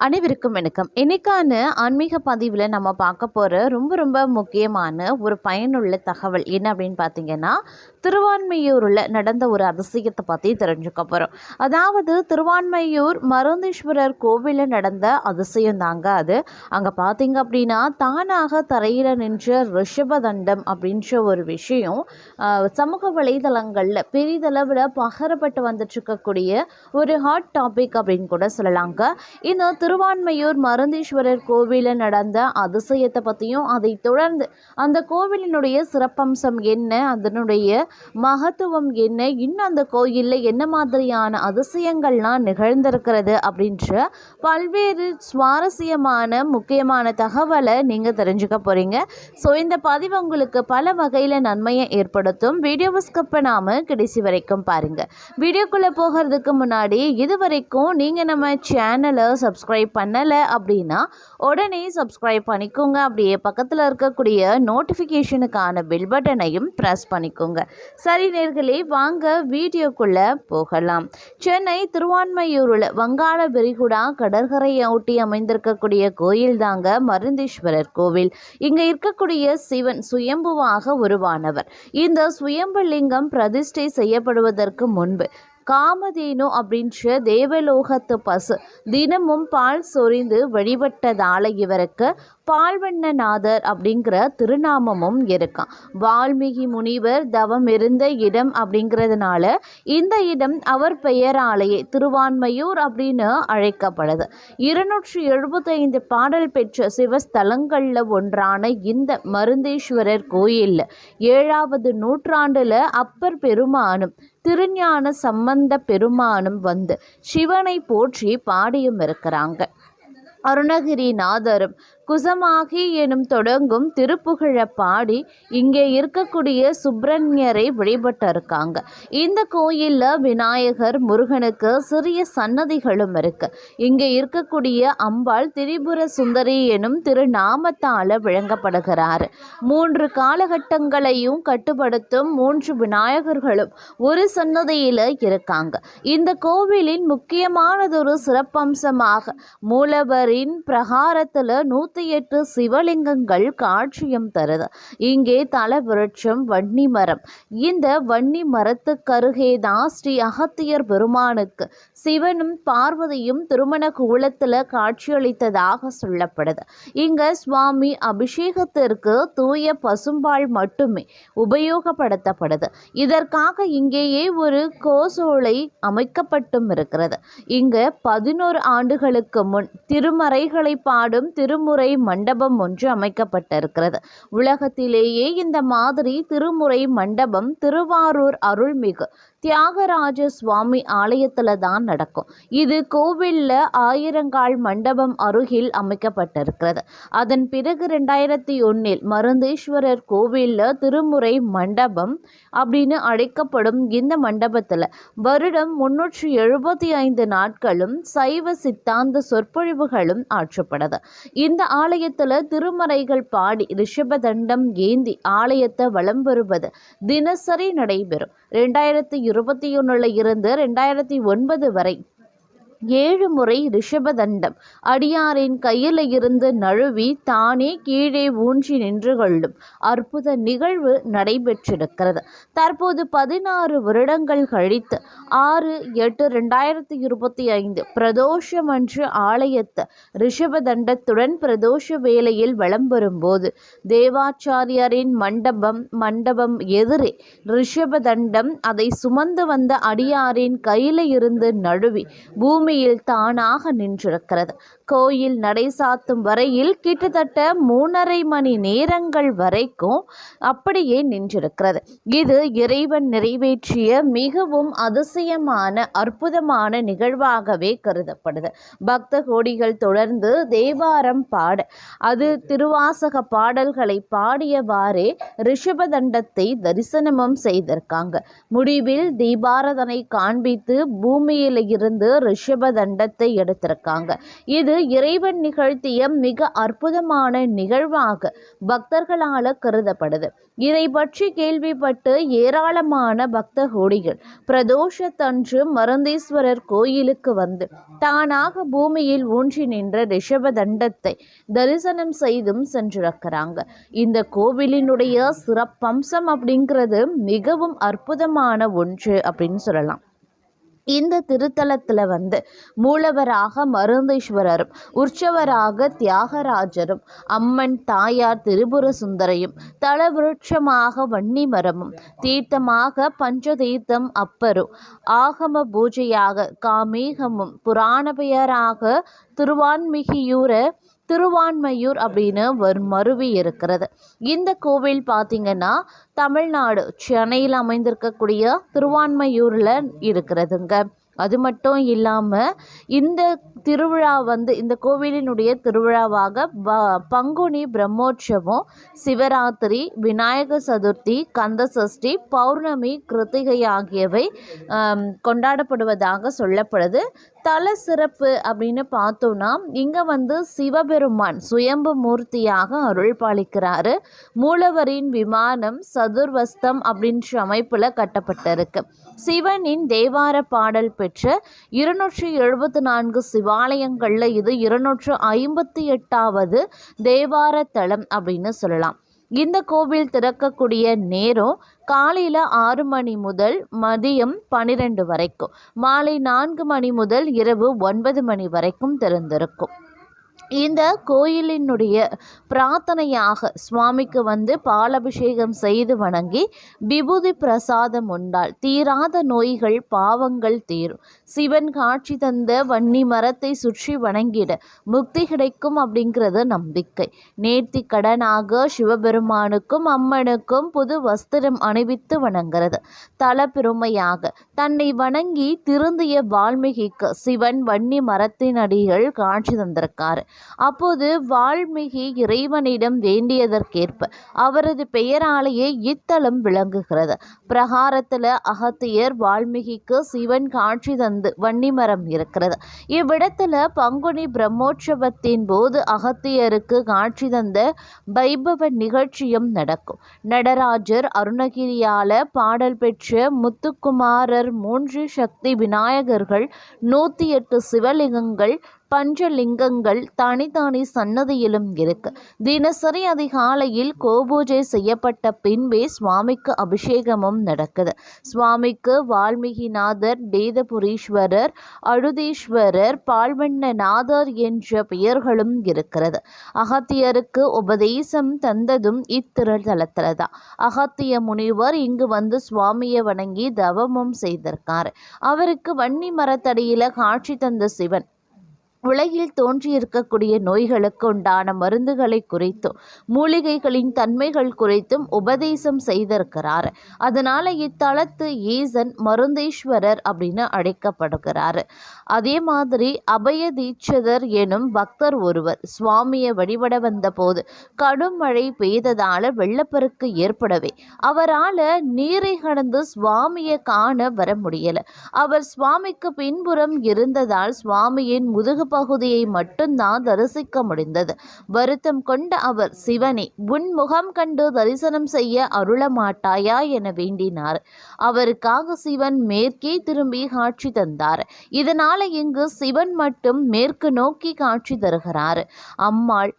அனைவருக்கும் வணக்கம். இன்னைக்கான ஆன்மீக பதிவில் நம்ம பார்க்க போகிற ரொம்ப முக்கியமான ஒரு பயனுள்ள தகவல் என்ன அப்படின்னு பார்த்தீங்கன்னா, திருவான்மையூரில் நடந்த ஒரு அதிசயத்தை பற்றி தெரிஞ்சுக்க போகிறோம். அதாவது திருவான்மையூர் மருந்தீஸ்வரர் கோவிலில் நடந்த அதிசயம் தாங்க அது. அங்கே பார்த்தீங்க அப்படின்னா தானாக தரையில் நின்ற ரிஷபதண்டம் அப்படின்ற ஒரு விஷயம் சமூக வலைதளங்களில் பெரிதளவில் பகிரப்பட்டு வந்துட்டு இருக்கக்கூடிய ஒரு ஹாட் டாபிக் அப்படின்னு கூட சொல்லலாங்க. இந்த திருவான்மையூர் மருந்தீஸ்வரர் கோவிலில் நடந்த அதிசயத்தை பற்றியும் அதை தொடர்ந்து அந்த கோவிலினுடைய சிறப்பம்சம் என்ன, அதனுடைய மகத்துவம் என்ன, இன்னும் அந்த கோயிலில் என்ன மாதிரியான அதிசயங்கள்லாம் நிகழ்ந்திருக்கிறது அப்படின்ற பல்வேறு சுவாரஸ்யமான முக்கியமான தகவலை நீங்கள் தெரிஞ்சுக்க போகிறீங்க. ஸோ இந்த பதிவு உங்களுக்கு பல வகையில் நன்மையை ஏற்படுத்தும். வீடியோவை ஸ்கிப் பண்ணாமல் கடைசி வரைக்கும் பாருங்கள். வீடியோக்குள்ளே போகிறதுக்கு முன்னாடி இது வரைக்கும் நீங்கள் நம்ம சேனலை சப்ஸ்கிரைப் பண்ணலை அப்படின்னா உடனே சப்ஸ்கிரைப் பண்ணிக்கோங்க. அப்படியே பக்கத்தில் இருக்கக்கூடிய நோட்டிஃபிகேஷனுக்கான பெல் பட்டனையும் ப்ரெஸ் பண்ணிக்கோங்க. சரி நேர்களே, வாங்க வீடியோக்குள்ளே போகலாம். சென்னை திருவான்மையூரில் வங்காள விரிகுடா கடற்கரையை ஒட்டி அமைந்திருக்கக்கூடிய கோயில் தாங்க மருந்தீஸ்வரர் கோவில். இங்கே இருக்கக்கூடிய சிவன் சுயம்புவாக உருவானவர். இந்த சுயம்பு லிங்கம் பிரதிஷ்டை செய்யப்படுவதற்கு முன்பு காமதேனு அப்படின்ற தேவலோகத்து பசு தினமும் பால் சொரிந்து வழிபட்டதால இவருக்கு பால்வண்ணநாதர் அப்படிங்கிற திருநாமமும் இருக்கான். வால்மீகி முனிவர் தவம் இருந்த இடம் அப்படிங்கிறதுனால இந்த இடம் அவர் பெயராலேயே திருவான்மையூர் அப்படின்னு அழைக்கப்படுது. 275 பாடல் பெற்ற சிவஸ்தலங்களில் ஒன்றான இந்த மருந்தீஸ்வரர் கோயிலில் 7வது நூற்றாண்டில் அப்பர் பெருமானும் திருஞான சம்பந்த பெருமானும் வந்து சிவனை போற்றி பாடியும் இருக்கிறாங்க. அருணகிரிநாதரும் குசமாகி எனும் தொடங்கும் திருப்புகழ பாடி இங்கே இருக்கக்கூடிய சுப்பிரமணியரை வழிபட்டு இருக்காங்க. இந்த கோயிலில் விநாயகர், முருகனுக்கு சிறிய சன்னதிகளும் இருக்கு. இங்கே இருக்கக்கூடிய அம்பாள் திரிபுர சுந்தரி எனும் திருநாமத்தால் விளங்கப்படுகிறார். 3 காலகட்டங்களையும் கட்டுப்படுத்தும் 3 விநாயகர்களும் ஒரு சன்னதியில் இருக்காங்க. இந்த கோவிலின் முக்கியமானதொரு சிறப்பம்சமாக மூலவரின் பிரகாரத்தில் 108 சிவலிங்கங்கள் காட்சியம் தருது. இங்கே தல விருட்சம் வன்னி மரம். இந்த வன்னி மரத்துக்கருகே தான் ஸ்ரீ அகத்தியர் பெருமானுக்கு சிவனும் பார்வதியும் திருமண கூலத்தில் காட்சியளித்ததாக சொல்லப்படுது. இங்க சுவாமி அபிஷேகத்திற்கு தூய பசும்பால் மட்டுமே உபயோகப்படுத்தப்படுது. இதற்காக இங்கேயே ஒரு கோசோலை அமைக்கப்பட்டும் இருக்கிறது. இங்க 11 ஆண்டுகளுக்கு முன் திருமறைகளை பாடும் திருமுறை மண்டபம் ஒன்று அமைக்கப்பட்டிருக்கிறது. உலகத்திலேயே இந்த மாதிரி திருமுறை மண்டபம் திருவாரூர் அருள்மிகு தியாகராஜ சுவாமி ஆலயத்தில் தான் நடக்கும். இது கோவிலில் ஆயிரங்கால் மண்டபம் அருகில் அமைக்கப்பட்டிருக்கிறது. அதன் பிறகு 2001 மருந்தீஸ்வரர் கோவிலில் திருமுறை மண்டபம் அப்படின்னு அழைக்கப்படும் இந்த மண்டபத்தில் வருடம் 375 நாட்களும் சைவ சித்தாந்த சொற்பொழிவுகளும் ஆற்றப்படுது. இந்த ஆலயத்தில் திருமறைகள் பாடி ரிஷபதண்டம் ஏந்தி ஆலயத்தை வலம் வருவது தினசரி நடைபெறும். 2021 இருந்து 2009 வரை 7 முறை ரிஷபதண்டம் அடியாரின் கையில் இருந்து நழுவி தானே கீழே ஊன்றி நின்று கொள்ளும் அற்புத நிகழ்வு நடைபெற்றிருக்கிறது. தற்போது 16 வருடங்கள் கழித்து 6/8/2025 பிரதோஷமன்று ஆலயத்து ரிஷபதண்டத்துடன் பிரதோஷ வேளையில் வலம் வரும்போது தேவாச்சாரியரின் மண்டபம் எதிரே ரிஷபதண்டம் அதை சுமந்து வந்த அடியாரின் கையில் இருந்து நழுவி பூமியில் தானாக நின்றிருக்கிறது. கோயில் நடை சாத்தும் வரையில் கிட்டத்தட்ட 3.5 மணி நேரங்கள் வரைக்கும் அப்படியே நின்றிருக்கிறது. இது இறைவன் நிறைவேற்றிய மிகவும் அதிசயமான அற்புதமான நிகழ்வாகவே கருதப்படுது. பக்த கோடிகள் தொடர்ந்து தேவாரம் பாட அது திருவாசக பாடல்களை பாடியவாறே ரிஷபதண்டத்தை தரிசனமும் செய்திருக்காங்க. முடிவில் தீபாரதனை காண்பித்து பூமியில் இருந்து ரிஷப ரிஷப தண்டத்தை எடுத்திருக்காங்க. இது இறைவன் நிகழ்த்திய மிக அற்புதமான நிகழ்வாக பக்தர்களால் கருதப்படுது. இதை பற்றி கேள்விப்பட்டு ஏராளமான பக்த கோடிகள் பிரதோஷத்தன்று மருந்தீஸ்வரர் கோயிலுக்கு வந்து தானாக பூமியில் ஊன்றி நின்ற ரிஷப தண்டத்தை தரிசனம் செய்தும் சென்றிருக்கிறாங்க. இந்த கோவிலினுடைய சிறப்பம்சம் அப்படிங்கிறது மிகவும் அற்புதமான ஒன்று அப்படின்னு சொல்லலாம். இந்த திருத்தலத்தில் வந்து மூலவராக மருந்தீஸ்வரரும் உற்சவராக தியாகராஜரும் அம்மன் தாயார் திரிபுர சுந்தரையும் தலவிருட்சமாக வன்னி மரமும் தீர்த்தமாக பஞ்சதீர்த்தம் அப்பரும் ஆகம பூஜையாக காமேகமும் புராண பெயராக திருவான்மையூர் அப்படின்னு மருவி இருக்கிறது. இந்த கோவில் பார்த்திங்கன்னா தமிழ்நாடு சென்னையில் அமைந்திருக்கக்கூடிய திருவான்மையூரில் இருக்கிறதுங்க. அது மட்டும் இல்லாமல் இந்த திருவிழா வந்து இந்த கோவிலினுடைய திருவிழாவாக பங்குனி பிரம்மோற்சவம், சிவராத்திரி, விநாயகர் சதுர்த்தி, கந்த சஷ்டி, பௌர்ணமி, கிருத்திகை ஆகியவை கொண்டாடப்படுவதாக சொல்லப்படுது. தல சிறப்பு அப்படின்னு பார்த்தோன்னா இங்கே வந்து சிவபெருமான் சுயம்பு மூர்த்தியாக அருள் பாலிக்கிறாரு. மூலவரின் விமானம் சதுர்வஸ்தம் அப்படின்ற அமைப்பில் கட்டப்பட்டிருக்கு. சிவனின் தேவார பாடல் பெற்ற 274 சிவாலயங்களில் இது 258வது தேவார தலம் அப்படின்னு சொல்லலாம். இந்த கோவில் திறக்கக்கூடிய நேரம் காலையில் 6 மணி முதல் மதியம் 12 வரைக்கும், மாலை 4 மணி முதல் இரவு 9 மணி வரைக்கும் திறந்திருக்கும். இந்த கோயிலினுடைய பிரார்த்தனையாக சுவாமிக்கு வந்து பாலபிஷேகம் செய்து வணங்கி விபூதி பிரசாதம் உண்டால் தீராத நோய்கள் பாவங்கள் தீரும். சிவன் காட்சி தந்த வன்னி மரத்தை சுற்றி வணங்கிட முக்தி கிடைக்கும் அப்படிங்கிறது நம்பிக்கை. நேர்த்தி கடனாக சிவபெருமானுக்கும் அம்மனுக்கும் புது வஸ்திரம் அணிவித்து வணங்குறது தல பெருமையாக. தன்னை வணங்கி திருந்திய வால்மீகிக்கு சிவன் வன்னி மரத்தின் அடிகள் காட்சி தந்திருக்காரு. அப்போது வால்மீகி இறைவனிடம் வேண்டியதற்கேற்ப அவரது பெயராலேயே இத்தலம் விளங்குகிறது. பிரகாரத்தில் அகத்தியர் வால்மீகிக்கு சிவன் காட்சி தந்து வன்னிமரம் இருக்கிறது. இவ்விடத்துல பங்குனி பிரம்மோற்சவத்தின் போது அகத்தியருக்கு காட்சி தந்த வைபவ நிகழ்ச்சியும் நடக்கும். நடராஜர், அருணகிரியால பாடல் பெற்ற முத்துக்குமாரர், 3 சக்தி விநாயகர்கள், 108 சிவலிங்கங்கள், பஞ்சலிங்கங்கள் தனித்தனி சன்னதியிலும் இருக்கு. தினசரி அதிகாலையில் கோபூஜை செய்யப்பட்ட பின்பே சுவாமிக்கு அபிஷேகமும் நடக்குது. சுவாமிக்கு வால்மீகிநாதர், தேதபுரீஸ்வரர், அழுதீஸ்வரர், பால்வண்ணநாதர் என்ற பெயர்களும் இருக்கிறது. அகத்தியருக்கு உபதேசம் தந்ததும் இத்திருத்தலத்தில்தான். அகத்திய முனிவர் இங்கு வந்து சுவாமியை வணங்கி தவமும் செய்திருக்காரு. அவருக்கு வன்னி மரத்தடியில காட்சி தந்த சிவன் உலகில் தோன்றியிருக்கக்கூடிய நோய்களுக்கு உண்டான மருந்துகளை குறித்தும் மூலிகைகளின் தன்மைகள் குறித்தும் உபதேசம் செய்திருக்கிறார். அதனால இத்தலத்து ஈசன் மருந்தீஸ்வரர் அப்படின்னு அழைக்கப்படுகிறார். அதே மாதிரி அபய தீட்சிதர் எனும் பக்தர் ஒருவர் சுவாமியை வழிபட வந்த போது கடும் மழை பெய்ததால வெள்ளப்பெருக்கு ஏற்படவே அவரால் நீரை கடந்து சுவாமியை காண வர முடியல. அவர் சுவாமிக்கு பின்புறம் இருந்ததால் சுவாமியின் முதுகு பகுதியை மட்டும்தான் தரிசிக்க முடிந்தது. வருத்தம் கொண்ட அவர், சிவனே, உன் முகம் கண்டு தரிசனம் செய்ய அருள மாட்டாயா என வேண்டினார். அவருக்காக சிவன் மேற்கே திரும்பி காட்சி தந்தார். இதனால இங்கு சிவன் மட்டும் மேற்கு நோக்கி காட்சி தருகிறார். அம்மாள்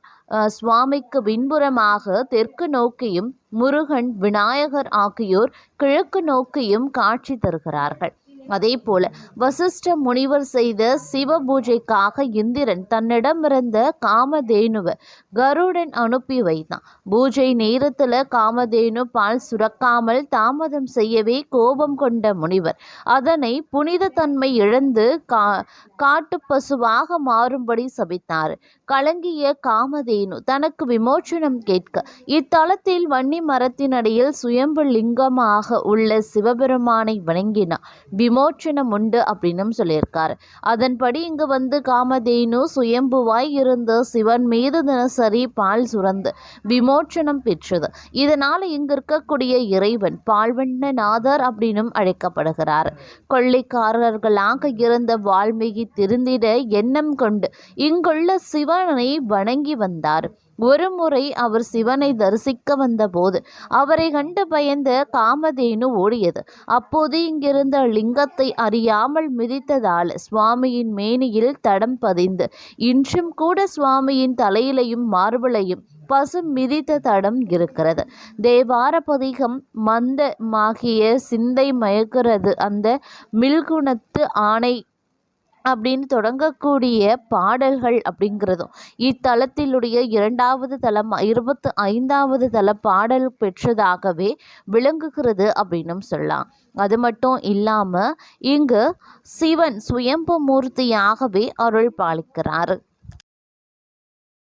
சுவாமிக்கு பின்புறமாக தெற்கு நோக்கியும், முருகன், விநாயகர் ஆகியோர் கிழக்கு நோக்கியும் காட்சி தருகிறார்கள். அதே போல வசிஷ்ட முனிவர் செய்த சிவ பூஜைக்காக இந்திரன் தன்னிடமிருந்த காமதேனுவை கருடன் அனுப்பி வைத்தான். பூஜை நேரத்தில் காமதேனு பால் சுரக்காமல் தாமதம் செய்யவே கோபம் கொண்ட முனிவர் அதனை புனித தன்மை இழந்து காட்டு பசுவாக மாறும்படி சபித்தார். கலங்கிய காமதேனு தனக்கு விமோச்சனம் கேட்க இத்தலத்தில் வன்னி மரத்தினடியில் சுயம்பு லிங்கமாக உள்ள சிவபெருமானை வணங்கினார். விமோச்சனம் உண்டு அப்படின்னும் சொல்லியிருக்காரு. அதன்படி இங்கு வந்து காமதேனு சுயம்புவாய் இருந்து சிவன் மீது தினசரி பால் சுரந்து விமோச்சனம் பெற்றது. இதனால இங்கு இருக்கக்கூடிய இறைவன் பால்வண்ணநாதர் அப்படின்னும் அழைக்கப்படுகிறார். கொள்ளைக்காரர்களாக இருந்த வால்மீகி திருந்திட எண்ணம் கொண்டு இங்குள்ள சிவனை வணங்கி வந்தார். ஒரு முறை அவர் சிவனை தரிசிக்க வந்தபோது அவரை கண்டு பயந்த காமதேனு ஓடியது. அப்போது இங்கிருந்த லிங்கத்தை அறியாமல் மிதித்ததால் சுவாமியின் மேனியில் தடம் பதிந்து இன்றும் கூட சுவாமியின் தலையிலையும் மார்பிளையும் பசு மிதித்த தடம் இருக்கிறது. தேவார பதிகம் மந்தமாகிய சிந்தை மயக்கிறது அந்த மில்குணத்து ஆணை அப்படின்னு தொடங்கக்கூடிய பாடல்கள் அப்படிங்கிறதும் இத்தலத்திலுடைய 2வது தலம் 25வது தல பாடல் பெற்றதாகவே விளங்குகிறது அப்படின்னும் சொல்லலாம். அது மட்டும் இல்லாமல் இங்கு சிவன் சுயம்பு மூர்த்தியாகவே அருள் பாலிக்கிறார்.